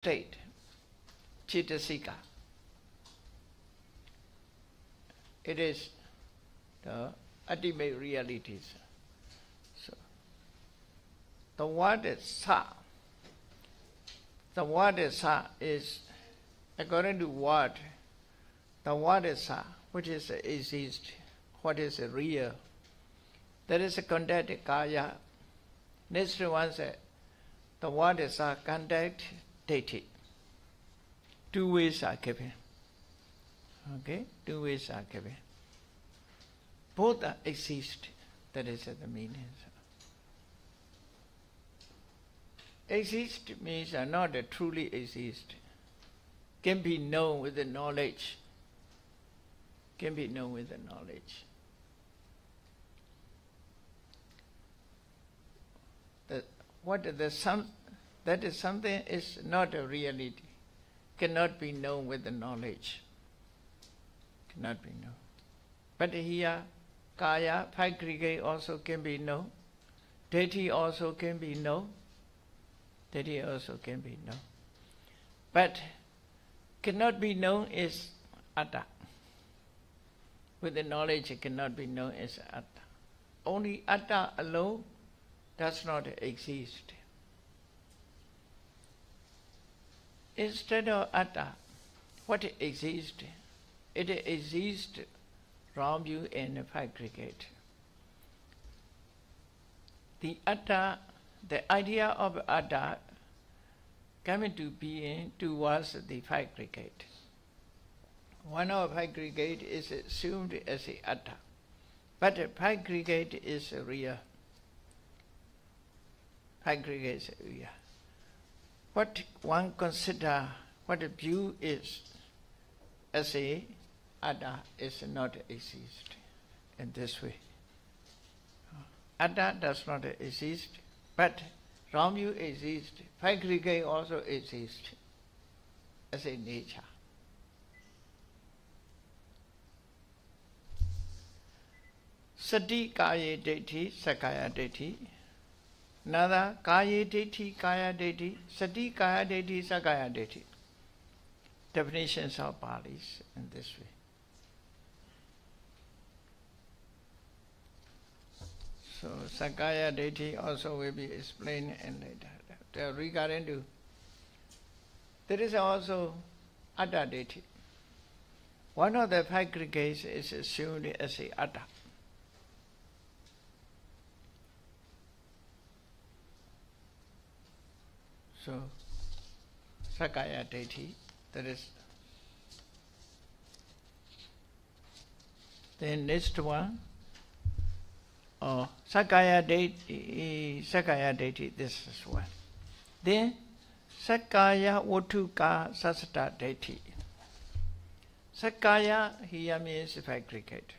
state, Ditthikatha. It is the ultimate realities. So, the word is Sa. The word is Sa is, according to what, the word is Sa, which is exist, what is real. There is a contact Kaya. Next one said, the word is Sa, contact Ditthi. Two ways are given. Okay, two ways are given. Both are exist. That is the meaning. Exist means not truly exist. Can be known with the knowledge. Can be known with the knowledge. That is something is not a reality. Cannot be known with the knowledge. Cannot be known. But here, Kaya, five aggregate also can be known. Ditthi also can be known. Ditthi also can be known. But cannot be known is Atta. With the knowledge, it cannot be known as Atta. Only Atta alone does not exist. Instead of Atta, what exists? It exists from you in aggregate. The Atta, the idea of Atta coming to being towards the aggregate. One of aggregate is assumed as the Atta, but aggregate is real. Aggregate is real. What one consider, what a view is as a Atta is not exist in this way. Atta does not exist, but from you exist. Aggregate also exists as a nature. Sati Kaya Ditthi, Sahãya Ditthi. Another Kaya Ditthi, Kaya Ditthi, Sati Kaya Ditthi, Sahãya Ditthi. Definitions of Palis in this way. So Sahãya Ditthi also will be explained in later. Regarding to, there is also Atta Ditthi. One of the aggregates is assumed as a Atta. So Sahãya Ditthi, that is. Then next one, Sahãya Ditthi, this is one. Then Sahãya Vottuka Sasata Ditthi. Sahãya here means aggregate.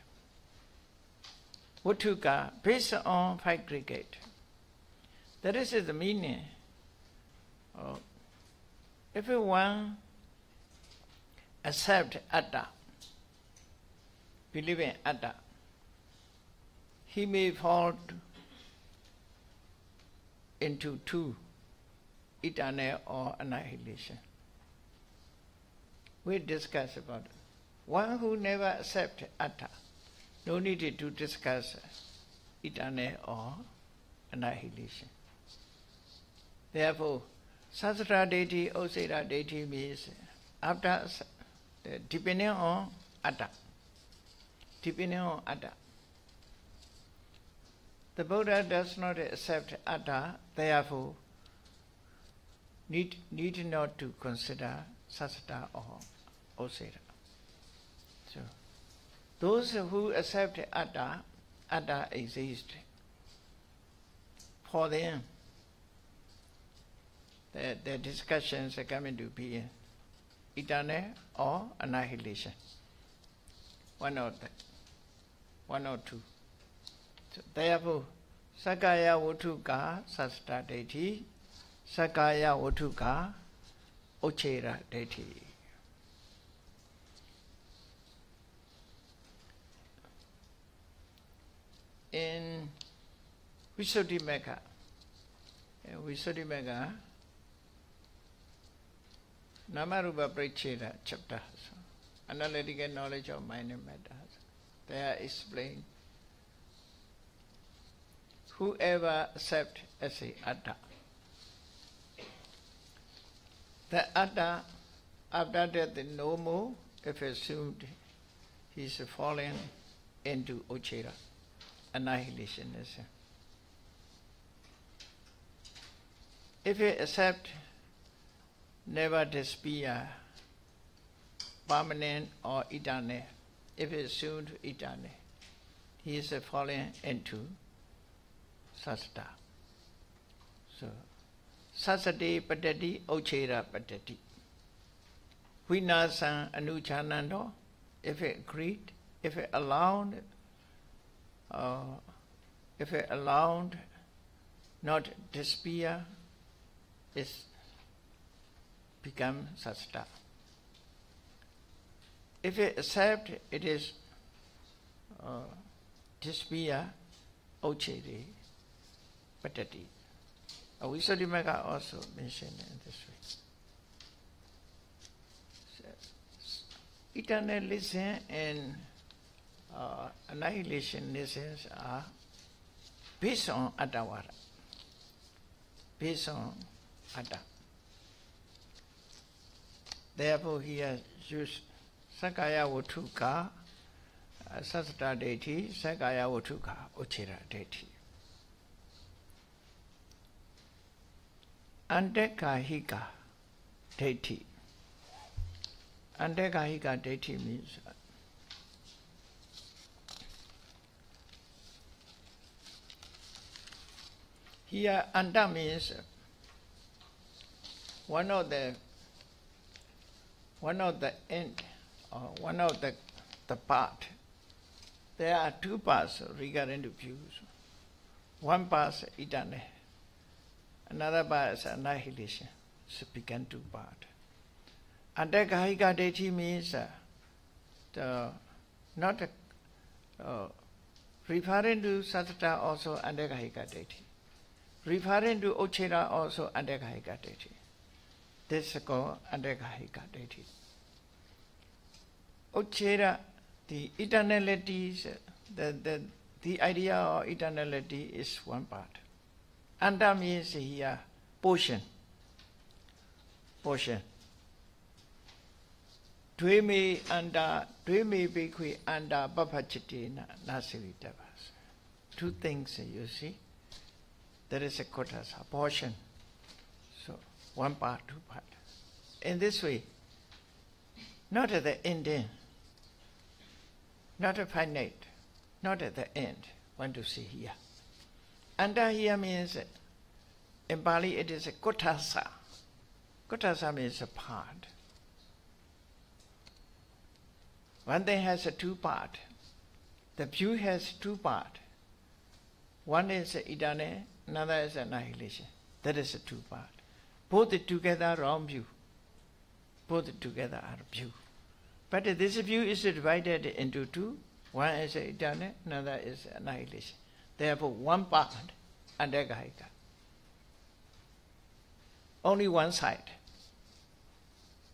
Vottuka, based on aggregate. That is the meaning. If one accept Atta, believe in Atta, he may fall into two, eternal or annihilation. We discuss about it. One who never accepts Atta, no need to discuss eternal or annihilation. Therefore, Sasatra Ditthi, Osera Ditthi means after depending on Atta. Depending on Atta. The Buddha does not accept Atta, therefore need not to consider Sasatra or Osera. So those who accept Atta, Atta exists. For them, the discussions are coming to be eternal or annihilation. One or two. So therefore, Sahãya Vottuka Sasata Ditthi, Sahãya Vottuka Ochera Ditthi. In Visuddhimagga, Namarupa Paricheda chapter, analytical knowledge of mind and matter. They are explained. Whoever accepts as a atta, the atta, after death no more, if assumed, he is fallen into Ochera, annihilationism. If he accept never despair, permanent or eternal, if he is assumed eternal, he is fallen into Sasta. So, Sasate Patati, Ochera Patati. Vinasan Anuchanando, if it agreed, if it allowed, not despair, is become Sasta. If it accept, it is despair, Ocheri, Patati. Visuddhimagga also mentioned in this way. Eternalism and annihilationism are based on Attavara, based on Atta. Therefore, he has used Sahãya Vuttuka, Sasata deity, Sahãya Vuttuka, Ochera deity. Andekahika deity. Andekahika deity means here anda means one of the end or one of the part. There are two parts regarding the views. One part is eternal. Another part is annihilation. So become two parts. Andekahika deity means not referring to Satata also Andekahika deity. Referring to Ochera also Andekahika deity. This is called Andekahika deity. Ochera, the eternality, the idea of eternality is one part. Anda means here portion. Portion. Dveme anda, dveme bhikkhve anda bhapachitena nasivitavas. Two things you see. There is a kotasa, portion. So, one part, two part. In this way, not at the ending, not a finite, not at the end, want to see here. Anda here means, in Pali it is a kotasa. Kotasa means a part. One thing has a two part. The view has two part. One is eternal, another is annihilation. That is a two part. Both together are wrong view. Both together are view. But this view is divided into two. One is eternal, another is annihilation. Therefore, one part, Andekahika. Only one side.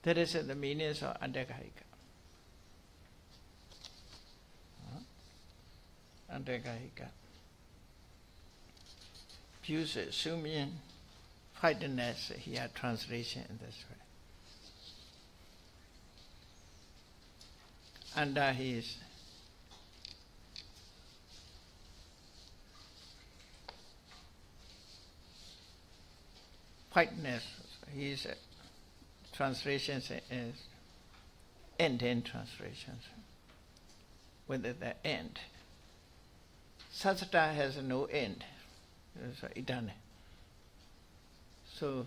That is the meaning of Andekahika. Andekahika. Views assuming fightedness, here translation in this way. Under his fightedness, his translations is end-end translations with the end. Satsata has no end. It's eternal. So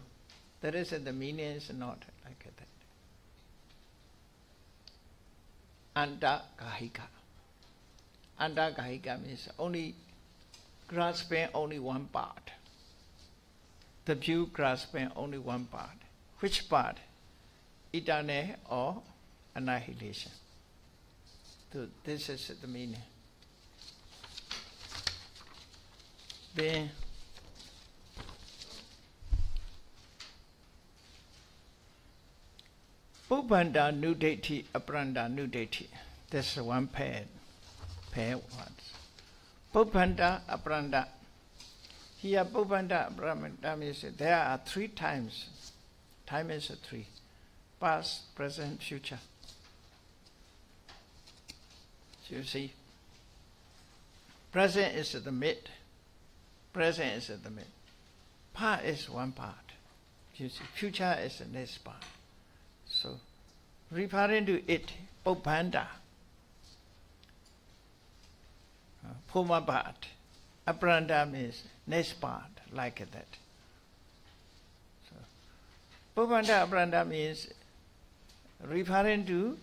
that is the meaning is not like that. Andekahika. Andekahika means only grasping only one part. The view grasping only one part. Which part? Eternal or annihilation. So this is the meaning. Then Bhupanda Nudeti, Apranda Nudeti. This is one pair words. Bhupanda, Apranda. Here, Bhupanda, Apranda means there are 3 times. Time is 3. Past, present, future. So you see, present is the mid. Present is the mid. Part is one part. You see, future is the next part. So, referring to it, Bhupanda, former part. Apranda means next part, like that. So, Bhupanda, Apranda means referring to,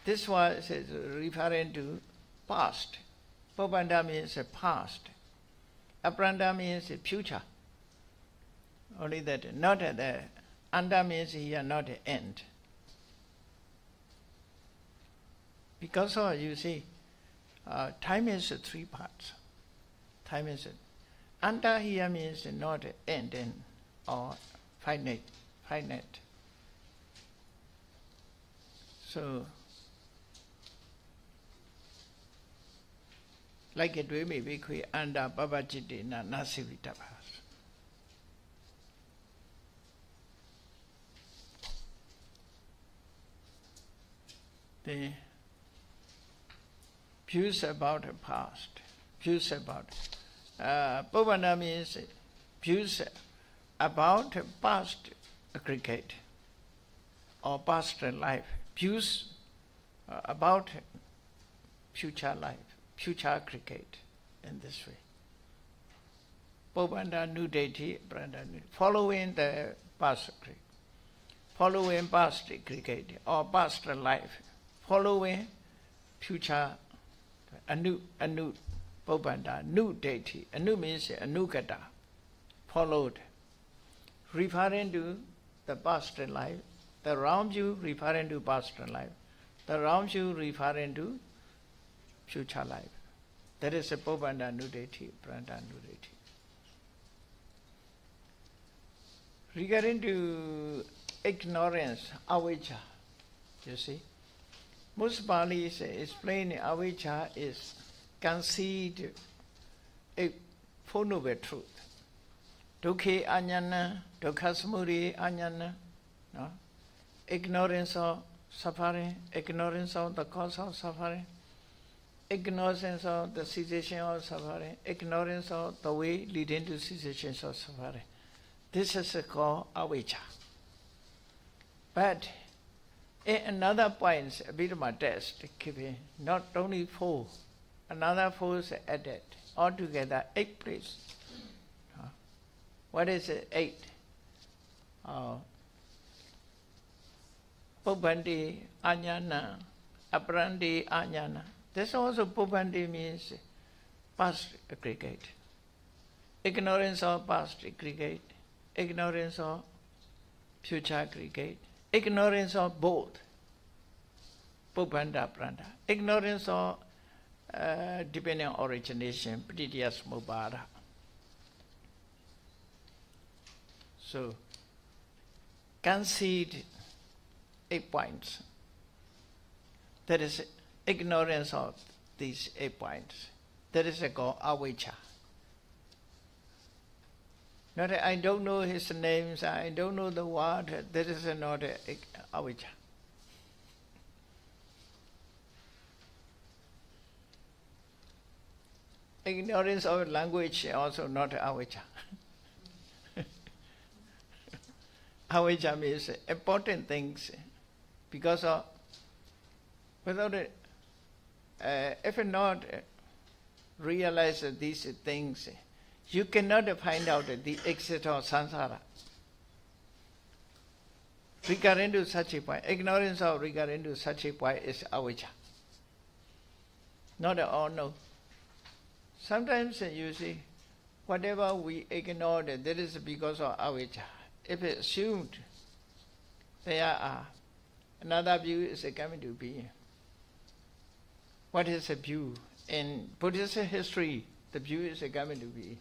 this one says referring to past. Bhupanda means past. Apranda means future. Only that, not the anda means here, not the end. Because of, you see, time is 3 parts. Time is anda here means not end or finite. So, like it will be anda babajiti na nasivitabhas. The views about the past, views about Bhupanda means views about past aggregate or past life, views about future life, future aggregate in this way. Bhupanda Nudeti, following the past aggregate, following past aggregate or past life, following future, anu, Bhupanda, Nudeti. Anu means anugata, followed, referring to the past life, the round view referring to past life, the round view referring to future life. That is a Bhupanda Nudeti, Pranda Nudeti. Regarding to ignorance, avijja, you see, most Palis explain avijja is concealed a Four Noble Truth. Dukkha ajnana, dukkha samudaya ajnana, no? Ignorance of suffering, ignorance of the cause of suffering, ignorance of the cessation of suffering, ignorance of the way leading to cessation of suffering. This is called avijja. But in another point, a bit of my test, keeping not only 4, another 4 is added. Altogether 8 places. What is it? 8? Bhupandi ajnana, aprandi ajnana. This also Bhupandi means past aggregate. Ignorance of past aggregate, ignorance of future aggregate, ignorance of both. Bhupanda pranda. Ignorance of depending on origination, pritya samubhada. So, concede 8 points. That is ignorance of these 8 points. That is called avijja. Not I don't know his names, I don't know the word, that is not avijja. Ignorance of language also not avijja. Avijja means important things, because of without it, if not realize these things, you cannot find out the exit of samsara. Regarding to such a point, ignorance of regarding to such a point is avijja. Not at all, no. Sometimes you see, whatever we ignore, that is because of avijja. If it's assumed, there are another view is coming to be. What is a view? In Buddhist history, the view is coming to be.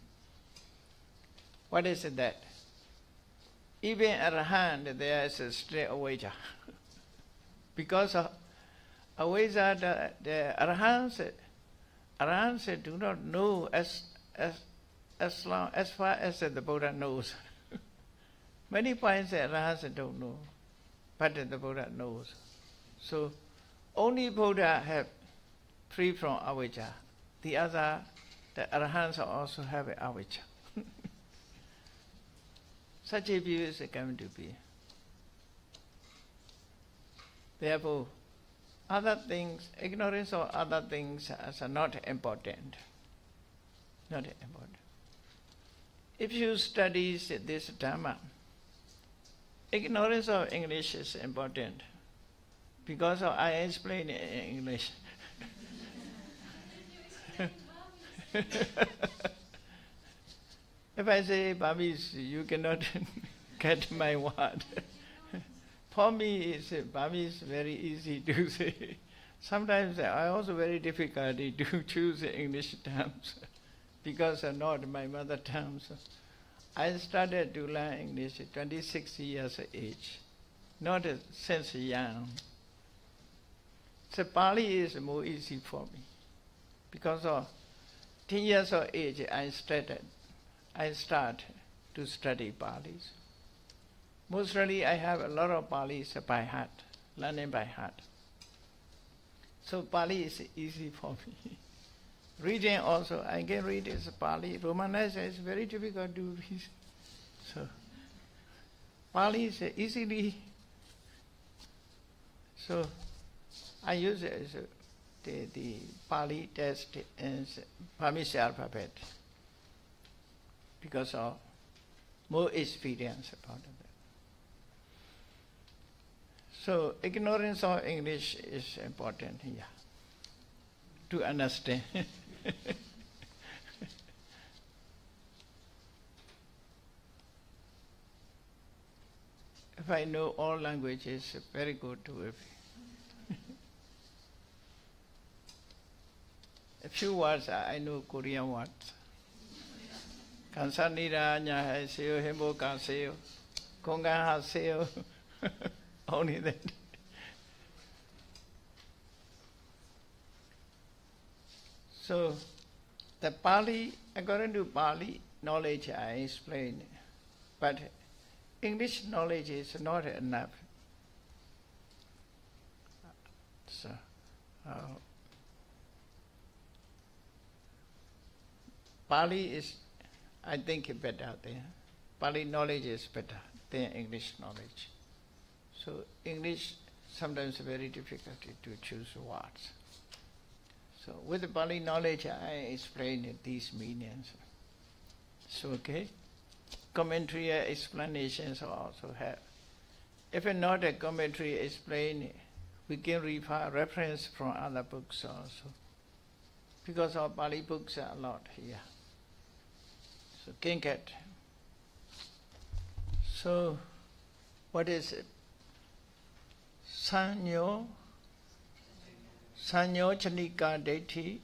What is that? Even at hand, there is a straight avijja. Because of avijja, the arahants do not know as far as the Buddha knows. Many points the arahants don't know, but the Buddha knows. So only Buddha have free from avijja. The other, the arahants also have avijja. Such a view is coming to be. Therefore, other things, ignorance of other things are not important. Not important. If you study this Dhamma, ignorance of English is important because I explain in English. If I say Burmese, you cannot get my word. For me, Burmese is very easy to say. Sometimes I also very difficulty to choose English terms because they are not my mother tongues. I started to learn English at 26 years of age, not since young. So Pali is more easy for me because of 10 years of age I start to study Pali. Mostly I have a lot of Palis by heart, learning by heart. So Pali is easy for me. Reading also, I can read as Pali. Romanesque is very difficult to read. So Pali is easily. So I use it as the Pali text as Burmese alphabet because of more experience about it. So ignorance of English is important here to understand. If I know all languages, very good to it. A few words, I know Korean words. Kansanira, Nyaha Seo, Hembo Kanseo, Kongan Haseo. Only that. So, the Pali, according to Pali knowledge, I explained, but English knowledge is not enough. So, Pali is, I think, better there. Pali knowledge is better than English knowledge. So English sometimes very difficult to choose words. So with the Pali knowledge, I explain these meanings. So okay, commentary explanations also have. If not a commentary explain, we can refer reference from other books also, because our Pali books are a lot here. So Kinkat. So what is it? Sahãya Chanika Deity.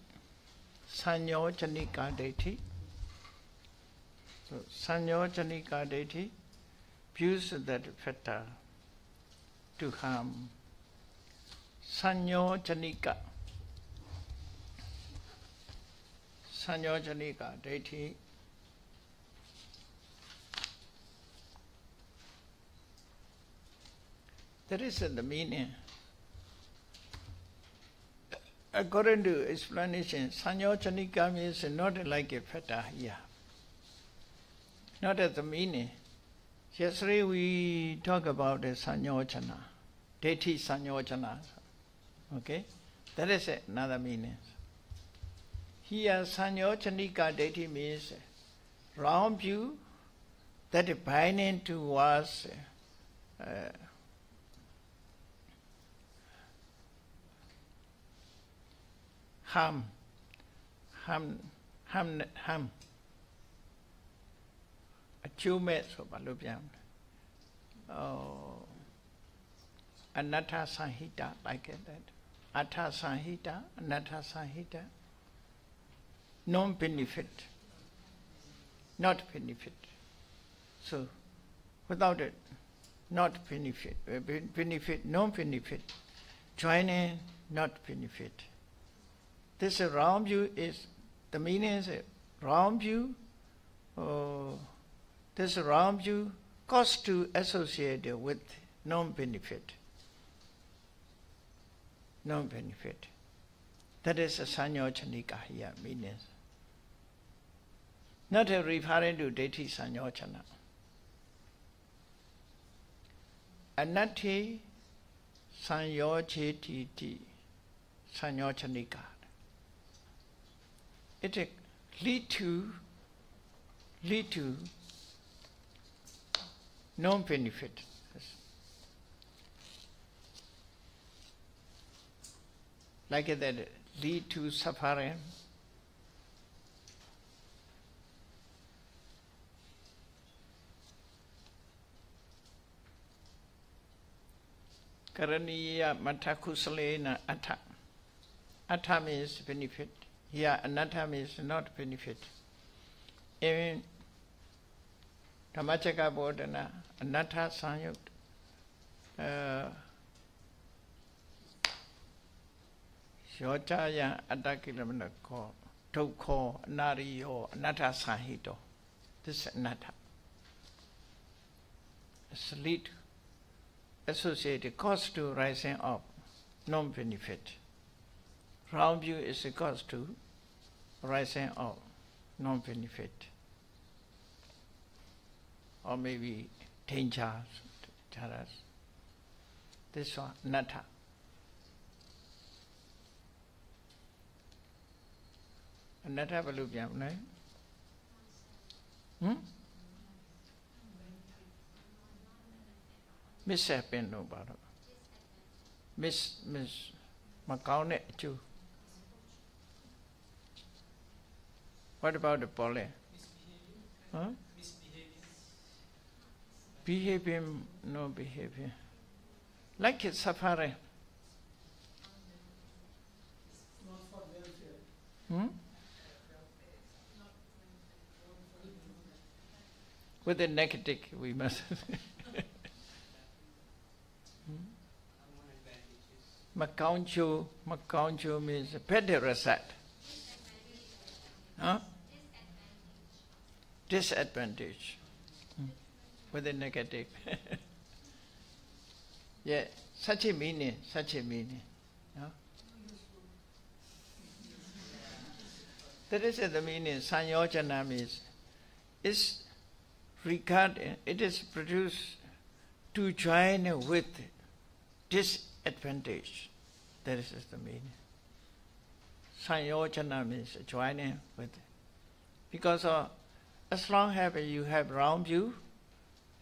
Sahãya Chanika Deity. So Sahãya Chanika Deity views that fetter to harm. Sahãya Chanika. Sahãya Chanika Deity. That is the meaning. According to explanation, Sahãya Chanika means not like a fetter here. Not as the meaning. Yesterday we talked about the Sahãya Chana, Deity Sahãya Chana. Okay? That is another meaning. Here Sahãya Chanika Deity means round view that binding towards harm. Achievement so Balubian. Anatta Sahita, like that. Atta Sahita, Anatta Sahita. Non-benefit. Not benefit. So, without it, not benefit. Benefit, non-benefit. joining, not benefit. This round view is, the meaning is round view, this round view cause to associate with non-benefit. Non-benefit. That is a Sanyochanika here meanings. Not referring to Deity Sanyochana. Anati Sanyochititi Sanyochanika. It lead to non-benefit. Like that, lead to suffering. Karaniya matakusalena atta. Atta means benefit. Here anatta means not benefit. In Dhammacakka Bodhana, anatta sanyut. Yochaya attakilamana ko, tokho, nariyo, anatta sahito. This is anatta. It's lead associated cause to rising up, non-benefit. Round view is a cause to rising up, non-benefit. Or maybe danger, this one, anatta. Anatta balu pyam nae? Mishappen no baro. Miss Macau ne chu. What about the Pole? Huh? Behavior, no behavior. Like it's suffering. With the negative, we must. Macauncho means better result. Huh? Disadvantage. With the negative. Yeah, such a meaning. Huh? That is the meaning. Sanyojana means is regarded, it is produced to join with disadvantage. That is the meaning. Sanyojana means joining with. Because as long as you have round view,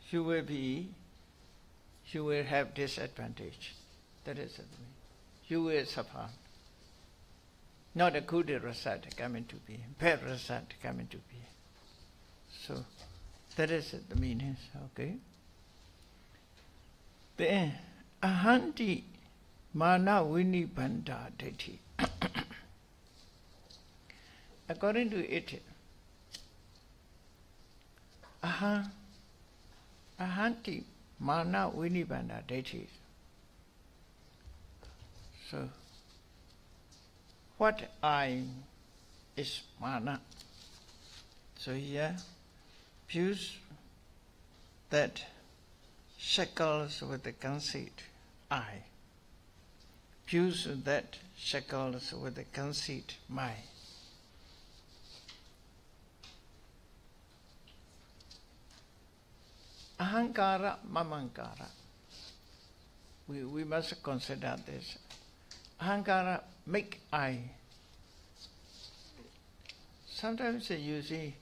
you will have disadvantage. That is the meaning. You will suffer. Not a good result coming to be, bad result coming to be. So that is the meaning. Okay. Then ahanti mana vinibandha dethi. According to it, ahanti mana vinibandha dethi. So what I is mana. So here views that shackles with the conceit I. Views that shackles with the conceit my. Ahankara mamankara. We must consider this. Ahankara make I. Sometimes you see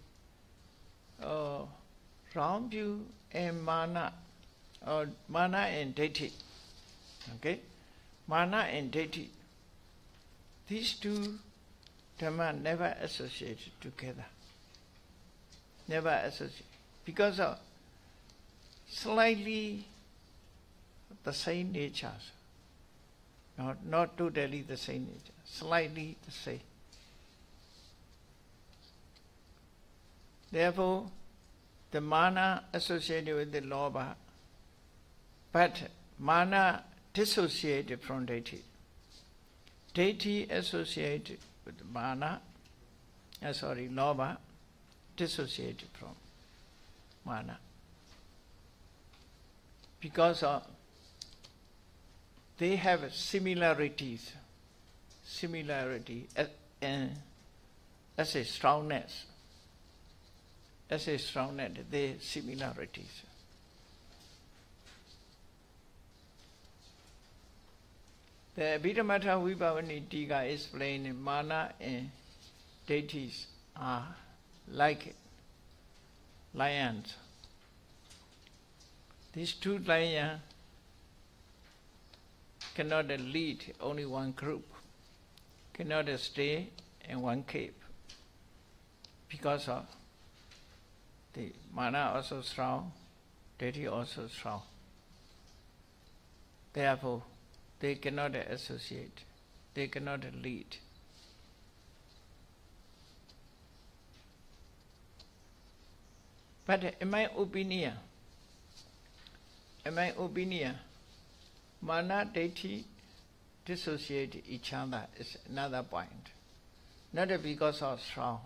round view and mana, or mana and deity. Okay? Mana and deity. These two Dhamma never associated together. Never associated. Because of slightly the same natures. Not totally the same nature. Slightly the same. Therefore, the mana associated with the lobha, but mana dissociated from Ditthi. Ditthi associated with Mana, Lobha, dissociated from Mana. Because they have similarities, as a strongness, they similarities. The Abhidhamma Vibhavani Tika explains Mana and Ditthis are like lions. These two lions cannot lead only one group, cannot stay in one cave, because of the Mana also strong, Ditthi also strong. Therefore, they cannot associate, they cannot lead. But in my opinion, Mana, Ditthi dissociate each other is another point. Not because of strong,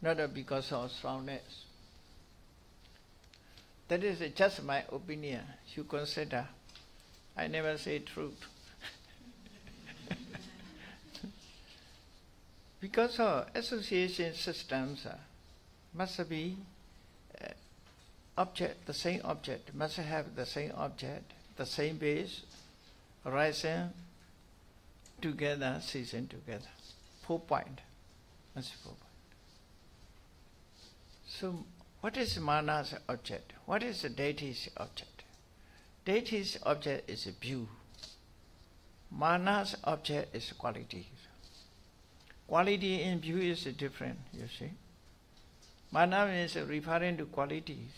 not because of strongness. That is just my opinion. You consider. I never say truth. Because of association systems must be object, the same object, must have the same object, the same base, rising together, ceasing together. 4 point. That's 4 point. So, what is Mana's object? What is the Dithi's object? Dithi's object is view. Mana's object is quality. Quality in view is different, you see. Mana means referring to qualities.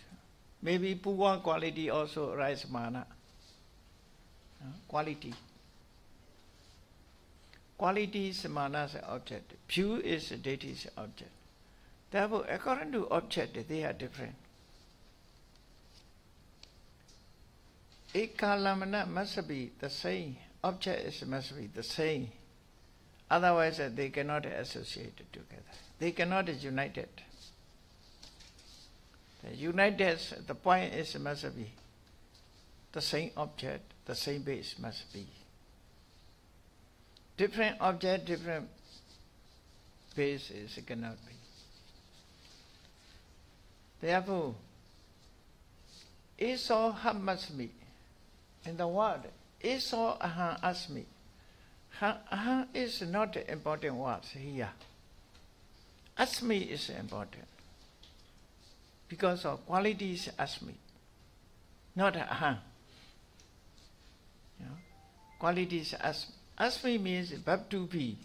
Maybe poor quality also arise Mana. Quality. Quality is Mana's object. View is Dithi's object. Therefore, according to object, they are different. Ekalamana must be the same. Objects must be the same. Otherwise, they cannot associate together. They cannot unite it. The united, the point is must be the same object, the same base must be. Different object, different bases cannot be. Therefore, Eso Hammasmi. In the word, Eso Aham Asmi. Aham is not an important word here. Asmi is important. Because of qualities Asmi. Not Aham. Qualities Asmi. Asmi means verb to be.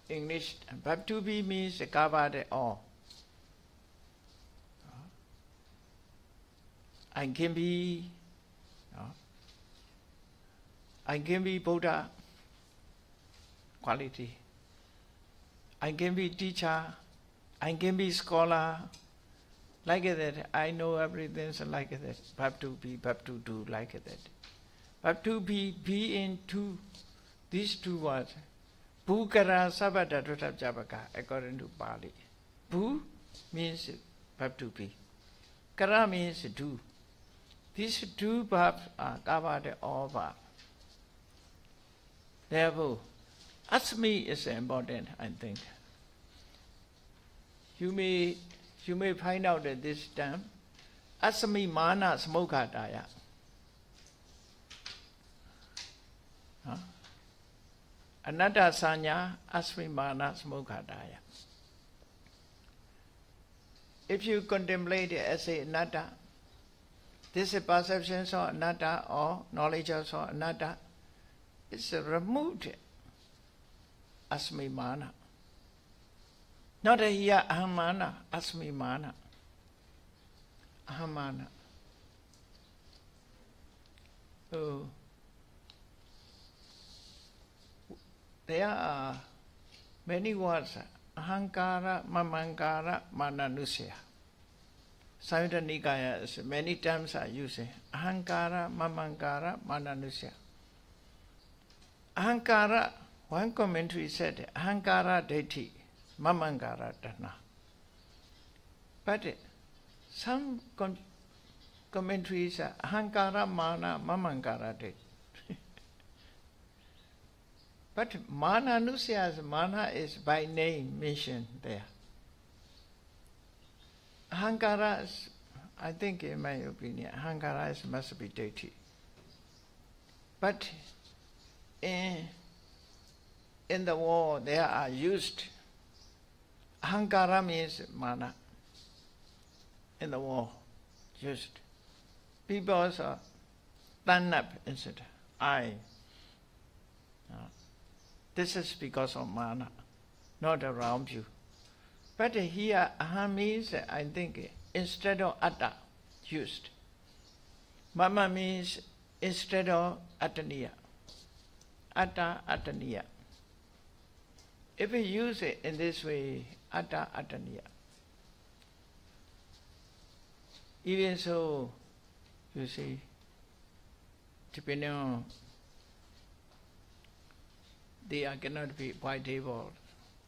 English. Verb to be means covered all. I can be Buddha, quality. I can be teacher, I can be scholar, like that. I know everything like that. Verb to be, verb to do, like that. Verb to be in two, these two words. Bhukara sabata dotab jabaka, according to Pali. Bhu means verb to be. Kara means do. These two verbs are covered all verbs. Therefore, Asmi is important, I think. You may find out at this time, Asmi Mana Smokhataya. Anatta Sahãya Asmi Mana Smokhataya. If you contemplate it as a anatta, this is perception of anatta or knowledge of anatta. It's removed Asmi Mana. Not here Ahamana, Asmi Mana. Ahamana. So, there are many words. Ahankara, Mamankara, Mananusya. Sahãya Nikaya many times are using Ahankara, Mamankara, Mananusya. Ahankara, one commentary said, Ahankara Detti, Mamankara Dana. But some commentaries are Ahankara Mana, Mamankara Detti. But Mana Nusyas, Mana is by name mentioned there. Ahankara is, I think in my opinion, Ahankara must be deity. But in the war they are used. Ahankara means Mana. In the war, used. People also stand up and said, I. This is because of Mana, not around you. But here, Aham means, I think, instead of Atta, used. Mama means instead of Attaniya. Atta, Attaniya. If we use it in this way, Atta, Attaniya. Even so, you see, depending on, they cannot be by default.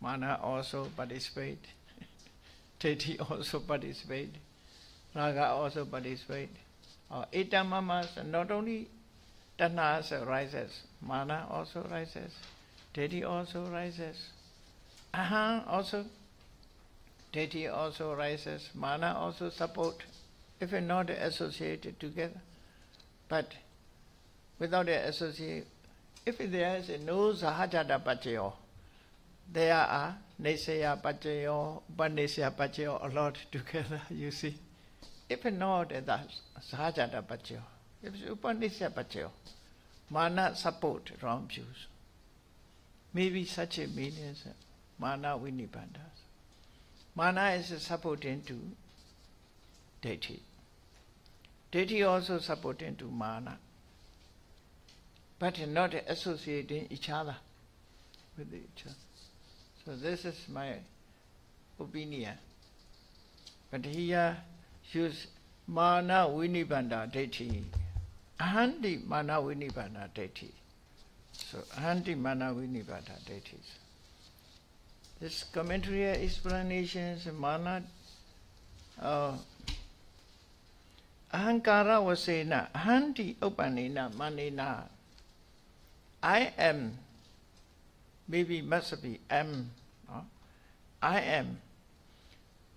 Mana also participate. Deity also participate. Raga also participate. Itamamas, not only Tanas rises, Mana also rises. Deity also rises. Aham also. Deity also rises. Mana also support. If not associated together. But without the associate, if there is no Sahajata Pachayo, there are Nesaya Pachayo, Upanesaya Pachayo, a lot together, you see. If not, that's Sahajata Pachayo. If it's Upanesaya Pachayo, Mana support wrong views. Maybe such a meaning as Mana Vinipandhas. Mana is supporting to Deity. Deity also supporting to Mana. But not associating each other with each other. So this is my opinion. But here use Mana Vinibandha Deity. Ahandi Mana Vinibandha Deity. So Ahandi Mana Vinibandha Deity. This commentary explanations Mana Ahankara was saying Ahandi Upanina Manina. I am, maybe must be am. No? I am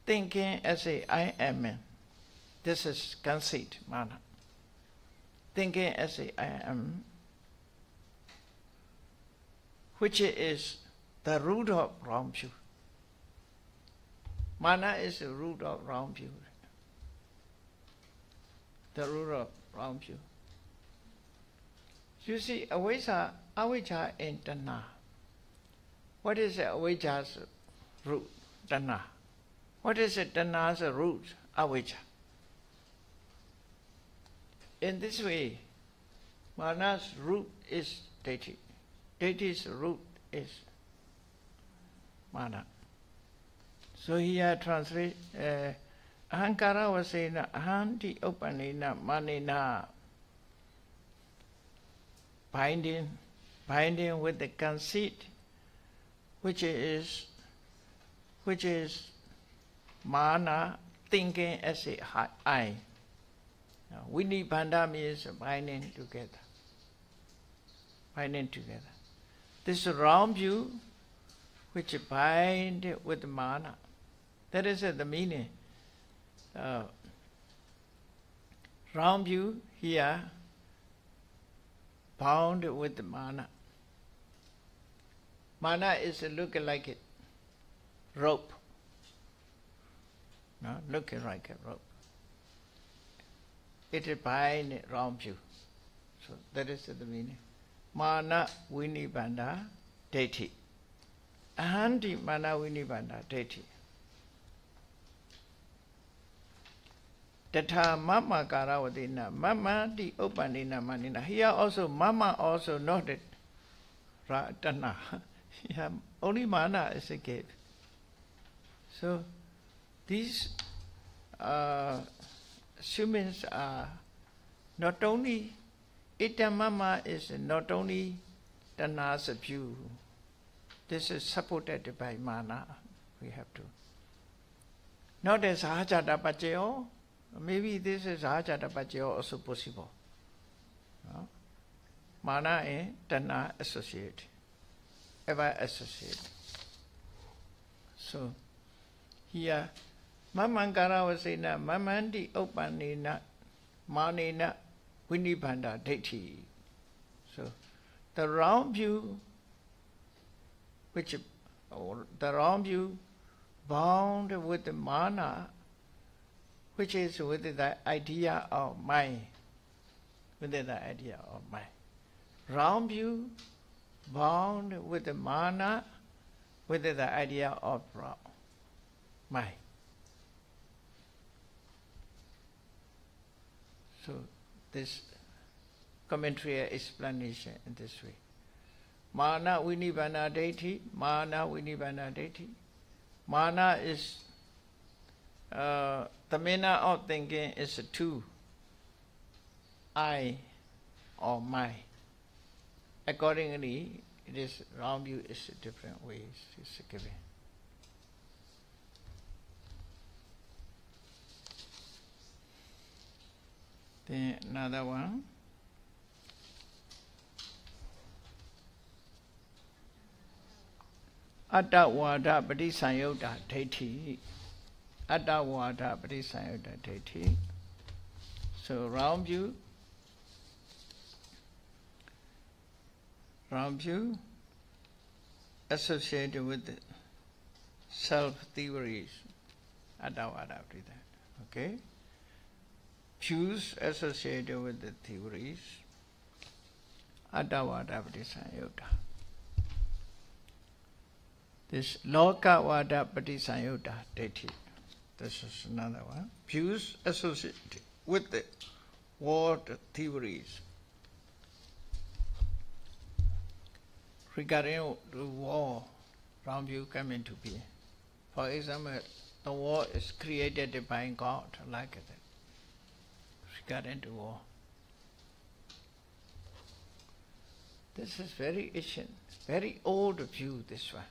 thinking as a I am. This is conceit, Mana. Thinking as a I am, which is the root of wrong view. Mana is the root of wrong view. The root of wrong view. You see, avijja and tanha. What is avijja's root? Tanha. What is tanha's root? Avijja. In this way, Mana's root is deity. Deity's root is Mana. So here translate, Ahankara was saying, Ahanti Upanena Manena. Binding with the conceit, which is Mana, thinking as a I. Vinibandha means binding together. Binding together. This wrong view, which bind with Mana. That is the meaning. Wrong view here bound with Mana. Mana is looking like a rope. No, looking like a rope. It is bind wrong view. So that is the meaning. Mana Vinibandha Deity. Ahandi Mana Vinibandha Deity. Tatha mama karavadina, mama di opanina manina. Here also, mama also noted Ratana. Yeah, only Mana is a gate. So these assumings are not only Ita mama is not only Tanna's view. This is supported by mana. We have to. Not as Sahajata Pacheo. Maybe this is Sahajata Pacheo also possible. No? Mana and Tanna associate. Ever associate. So here Mamankara was saying that Mamandi Opanina Manina Vinibanda Deity. So the round view the round view bound with the mana, which is with the idea of mind. With the idea of mind. Round view bound with the mana, with the idea of mind. So this commentary explanation in this way. Mana Vinibana Deity, Mana Vinibana Deity. Mana is the manner of thinking is two. I or my. Accordingly, it is round view is different ways it's given. Then another one. Attavada Patisayota Deity. Attavada Patisayota Deity. So round view associated with self-theories. Attavada, okay? Views associated with the theories. Attavada Patisayota. This Lokavada Patisayota Deity. This is another one. Views associated with the world theories. Regarding the war, round view come into being. For example, the war is created by God, like that. Regarding the war. This is very ancient, very old view, this one.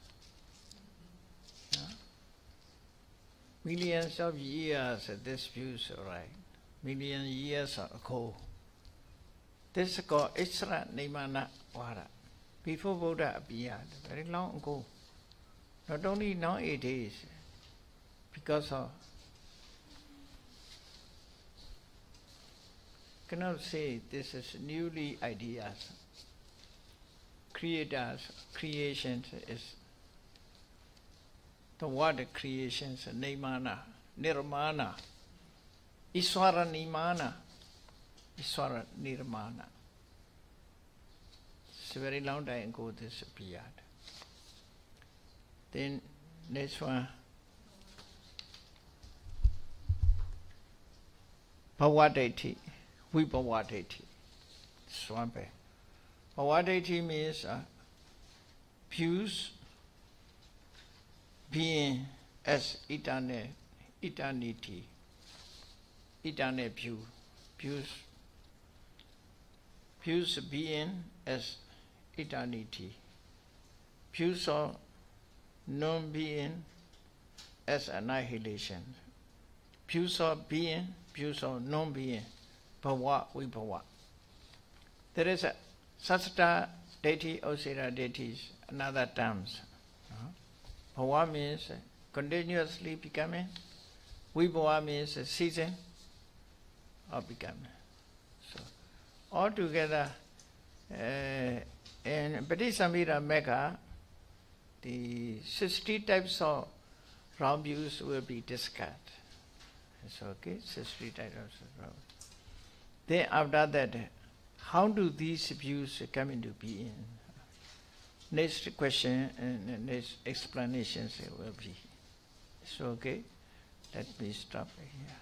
Millions of years this view is right. Million years ago. This is called Isra Nimana Vara. Before Buddha appeared, very long ago. Not only nowadays, because of cannot say this is newly ideas. Creations is the word creations, Nimana, Nirmana, Iswara Nimana, Iswara Nirmana. It's a very long time ago this appeared. Then next one, Bhavadeti, Vibhavadeti, Swampe. Bhavadeti means views being as eternity, eternal view, views being as eternity, views of non-being as annihilation, views of being, views of non-being, bhava, vibhava. There is a sasata deity or sera deities, another terms. Bhava means continuously becoming. Vibhava means season of becoming. So, altogether, in Patisambhida Megha, the 60 types of round views will be discussed. It's okay, 60 types of round. Then after that, how do these views come into being? Next question and next explanations will be. So okay, let me stop here.